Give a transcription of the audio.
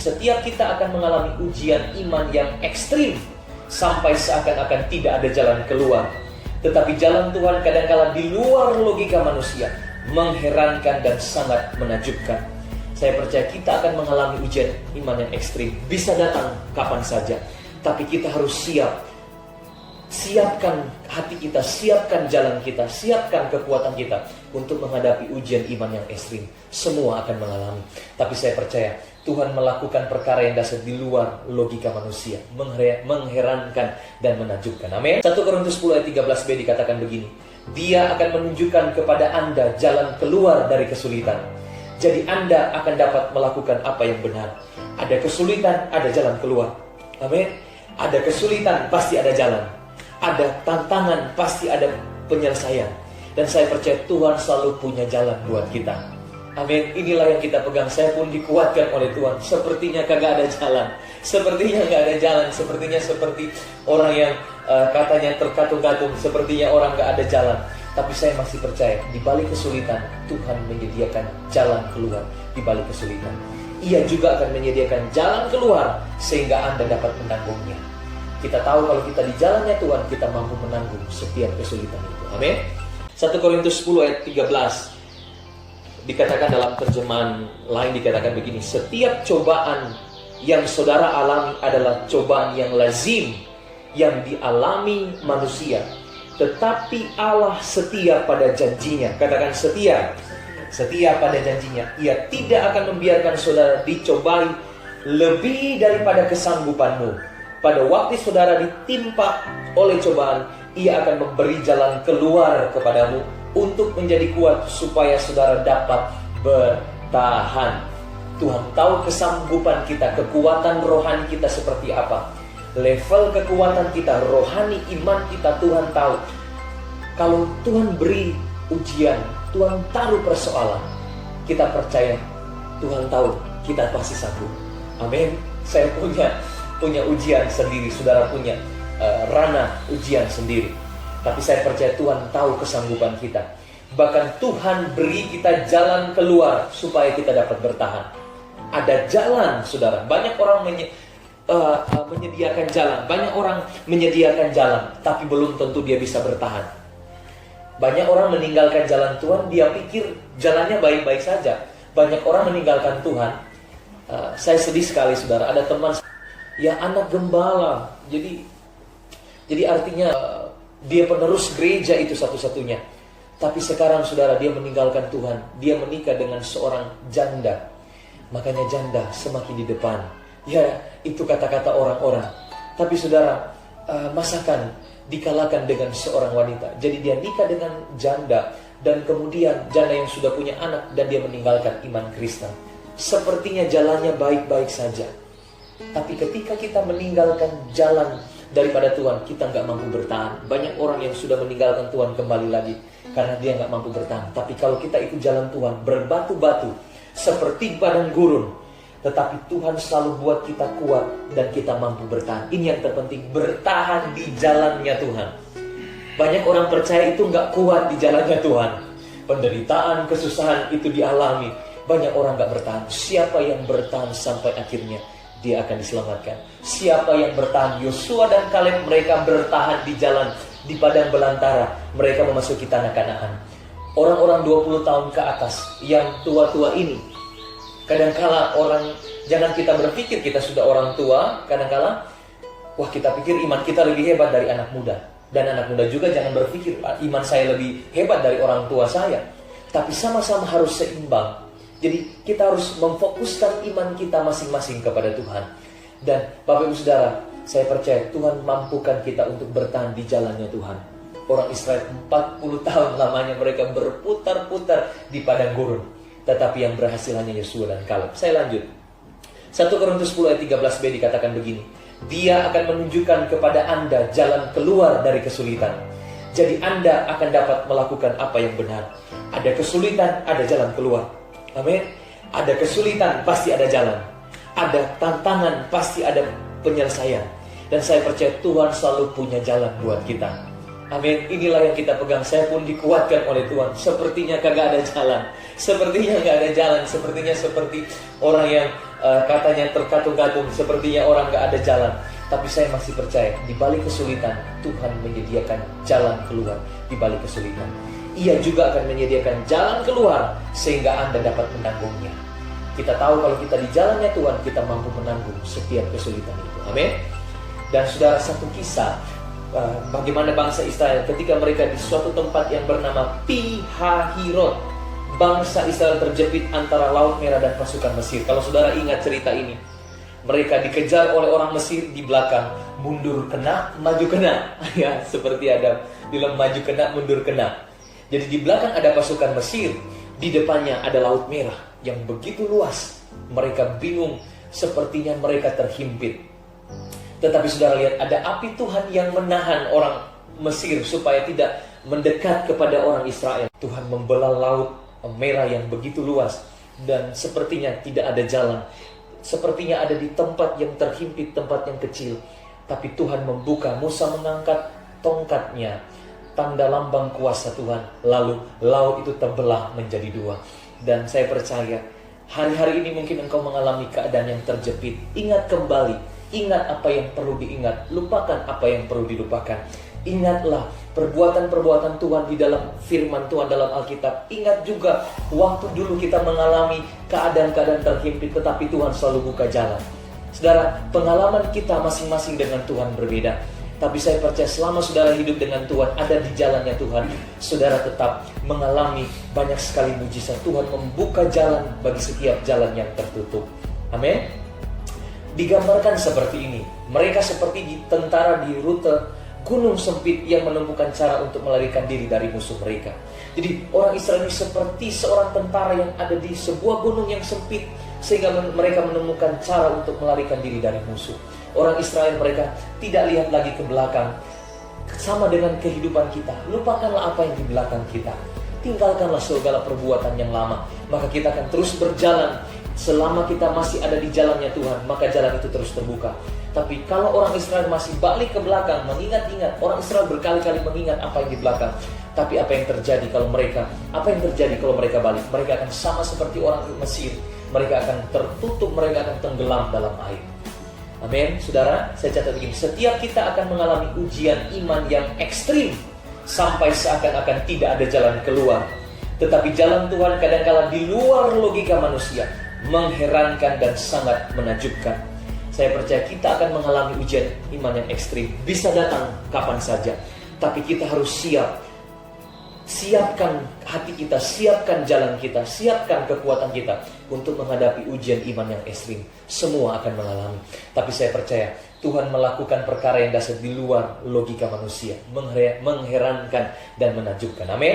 Setiap kita akan mengalami ujian iman yang ekstrim sampai seakan-akan tidak ada jalan keluar. Tetapi jalan Tuhan kadang-kala di luar logika manusia, mengherankan dan sangat menakjubkan. Saya percaya kita akan mengalami ujian iman yang ekstrim. Bisa datang kapan saja, tapi kita harus siap. Siapkan hati kita, siapkan jalan kita, siapkan kekuatan kita untuk menghadapi ujian iman yang ekstrim. Semua akan mengalami. Tapi saya percaya Tuhan melakukan perkara yang dasar di luar logika manusia, mengherankan dan menakjubkan. Amin. 1 Korintus 10 ayat 13b dikatakan begini, Dia akan menunjukkan kepada Anda jalan keluar dari kesulitan. Jadi Anda akan dapat melakukan apa yang benar. Ada kesulitan, ada jalan keluar. Amin. Ada kesulitan, pasti ada jalan. Ada tantangan, pasti ada penyelesaian. Dan saya percaya Tuhan selalu punya jalan buat kita. Amin. Inilah yang kita pegang. Saya pun dikuatkan oleh Tuhan. Sepertinya kagak ada jalan. Sepertinya gak ada jalan. Sepertinya seperti orang yang katanya terkatung-katung. Sepertinya orang gak ada jalan. Tapi saya masih percaya di balik kesulitan Tuhan menyediakan jalan keluar. Di balik kesulitan Ia juga akan menyediakan jalan keluar sehingga Anda dapat menanggungnya. Kita tahu kalau kita di jalannya Tuhan, kita mampu menanggung setiap kesulitan itu. Amin. 1 Korintus 10 ayat 13 dikatakan dalam terjemahan lain, dikatakan begini, setiap cobaan yang saudara alami adalah cobaan yang lazim, yang dialami manusia. Tetapi Allah setia pada janjinya. Katakan setia. Setia pada janjinya. Ia tidak akan membiarkan saudara dicobai lebih daripada kesanggupanmu. Pada waktu saudara ditimpa oleh cobaan, Ia akan memberi jalan keluar kepadamu untuk menjadi kuat supaya saudara dapat bertahan. Tuhan tahu kesanggupan kita, kekuatan rohani kita seperti apa. Level kekuatan kita, rohani iman kita, Tuhan tahu. Kalau Tuhan beri ujian, Tuhan taruh persoalan, kita percaya Tuhan tahu kita pasti sanggup. Amin. Saya punya ujian sendiri, saudara punya ranah ujian sendiri. Tapi saya percaya Tuhan tahu kesanggupan kita. Bahkan Tuhan beri kita jalan keluar supaya kita dapat bertahan. Ada jalan, saudara. Banyak orang menyediakan jalan. Banyak orang menyediakan jalan, tapi belum tentu dia bisa bertahan. Banyak orang meninggalkan jalan Tuhan, dia pikir jalannya baik-baik saja. Banyak orang meninggalkan Tuhan. Saya sedih sekali, saudara. Ada teman ya anak gembala. Jadi artinya dia penerus gereja itu satu-satunya. Tapi sekarang saudara, dia meninggalkan Tuhan. Dia menikah dengan seorang janda. Makanya janda semakin di depan. Ya, itu kata-kata orang-orang. Tapi saudara, masakan dikalahkan dengan seorang wanita. Jadi dia nikah dengan janda. Dan kemudian janda yang sudah punya anak. Dan dia meninggalkan iman Kristen. Sepertinya jalannya baik-baik saja. Tapi ketika kita meninggalkan jalan daripada Tuhan, kita gak mampu bertahan. Banyak orang yang sudah meninggalkan Tuhan kembali lagi karena dia gak mampu bertahan. Tapi kalau kita ikut jalan Tuhan, berbatu-batu seperti padang gurun, tetapi Tuhan selalu buat kita kuat dan kita mampu bertahan. Ini yang terpenting, bertahan di jalannya Tuhan. Banyak orang percaya itu gak kuat di jalannya Tuhan. Penderitaan, kesusahan itu dialami. Banyak orang gak bertahan. Siapa yang bertahan sampai akhirnya, dia akan diselamatkan. Siapa yang bertahan? Yosua dan Kaleb, mereka bertahan di jalan, di padang belantara. Mereka memasuki tanah Kanaan. Orang-orang 20 tahun ke atas, yang tua-tua ini, kadangkala orang, jangan kita berpikir kita sudah orang tua. Kadangkala, wah kita pikir iman kita lebih hebat dari anak muda. Dan anak muda juga jangan berpikir iman saya lebih hebat dari orang tua saya. Tapi sama-sama harus seimbang. Jadi kita harus memfokuskan iman kita masing-masing kepada Tuhan. Dan Bapak Ibu Saudara, saya percaya Tuhan mampukan kita untuk bertahan di jalannya Tuhan. Orang Israel 40 tahun lamanya mereka berputar-putar di padang gurun. Tetapi yang berhasil hanya Yosua dan Kaleb. Saya lanjut. 1 Korintus 10 ayat 13b dikatakan begini, Dia akan menunjukkan kepada Anda jalan keluar dari kesulitan. Jadi Anda akan dapat melakukan apa yang benar. Ada kesulitan, ada jalan keluar. Amin. Ada kesulitan, pasti ada jalan. Ada tantangan, pasti ada penyelesaian. Dan saya percaya Tuhan selalu punya jalan buat kita. Amin. Inilah yang kita pegang. Saya pun dikuatkan oleh Tuhan. Sepertinya kagak ada jalan. Sepertinya nggak ada jalan. Sepertinya seperti orang yang katanya terkatung-katung. Sepertinya orang nggak ada jalan. Tapi saya masih percaya di balik kesulitan Tuhan menyediakan jalan keluar di balik kesulitan. Ia juga akan menyediakan jalan keluar sehingga Anda dapat menanggungnya. Kita tahu kalau kita di jalannya Tuhan, kita mampu menanggung setiap kesulitan itu. Amin. Dan saudara, satu kisah bagaimana bangsa Israel ketika mereka di suatu tempat yang bernama Pihahirot. Bangsa Israel terjepit antara Laut Merah dan pasukan Mesir. Kalau saudara ingat cerita ini, mereka dikejar oleh orang Mesir di belakang, mundur kena, maju kena. Ya, seperti ada bilang maju kena, mundur kena. Jadi di belakang ada pasukan Mesir, di depannya ada Laut Merah yang begitu luas. Mereka bingung, sepertinya mereka terhimpit. Tetapi saudara lihat, ada api Tuhan yang menahan orang Mesir supaya tidak mendekat kepada orang Israel. Tuhan membelah Laut Merah yang begitu luas dan sepertinya tidak ada jalan. Sepertinya ada di tempat yang terhimpit, tempat yang kecil. Tapi Tuhan membuka, Musa mengangkat tongkatnya, tanda lambang kuasa Tuhan. Lalu laut itu terbelah menjadi dua. Dan saya percaya, hari-hari ini mungkin engkau mengalami keadaan yang terjepit. Ingat kembali, ingat apa yang perlu diingat, lupakan apa yang perlu dilupakan. Ingatlah perbuatan-perbuatan Tuhan di dalam firman Tuhan dalam Alkitab. Ingat juga waktu dulu kita mengalami keadaan-keadaan terhimpit, tetapi Tuhan selalu buka jalan. Saudara, pengalaman kita masing-masing dengan Tuhan berbeda. Tapi saya percaya selama saudara hidup dengan Tuhan, ada di jalannya Tuhan, saudara tetap mengalami banyak sekali mujizat. Tuhan membuka jalan bagi setiap jalan yang tertutup. Amin. Digambarkan seperti ini. Mereka seperti tentara di rute gunung sempit yang menemukan cara untuk melarikan diri dari musuh mereka. Jadi orang Israel ini seperti seorang tentara yang ada di sebuah gunung yang sempit, sehingga mereka menemukan cara untuk melarikan diri dari musuh. Orang Israel, mereka tidak lihat lagi ke belakang. Sama dengan kehidupan kita, lupakanlah apa yang di belakang kita, tinggalkanlah segala perbuatan yang lama, maka kita akan terus berjalan. Selama kita masih ada di jalannya Tuhan, maka jalan itu terus terbuka. Tapi kalau orang Israel masih balik ke belakang, mengingat-ingat, orang Israel berkali-kali mengingat apa yang di belakang. Tapi apa yang terjadi kalau mereka balik? Mereka akan sama seperti orang Mesir. Mereka akan tertutup, mereka akan tenggelam dalam air. Amin. Saudara, saya catat begini, setiap kita akan mengalami ujian iman yang ekstrim sampai seakan-akan tidak ada jalan keluar. Tetapi jalan Tuhan kadang-kala di luar logika manusia, mengherankan dan sangat menakjubkan. Saya percaya kita akan mengalami ujian iman yang ekstrim. Bisa datang kapan saja. Tapi kita harus siap. Siapkan hati kita, siapkan jalan kita, siapkan kekuatan kita untuk menghadapi ujian iman yang ekstrim. Semua akan mengalami. Tapi saya percaya Tuhan melakukan perkara yang dasar di luar logika manusia, mengherankan dan menakjubkan. Amin.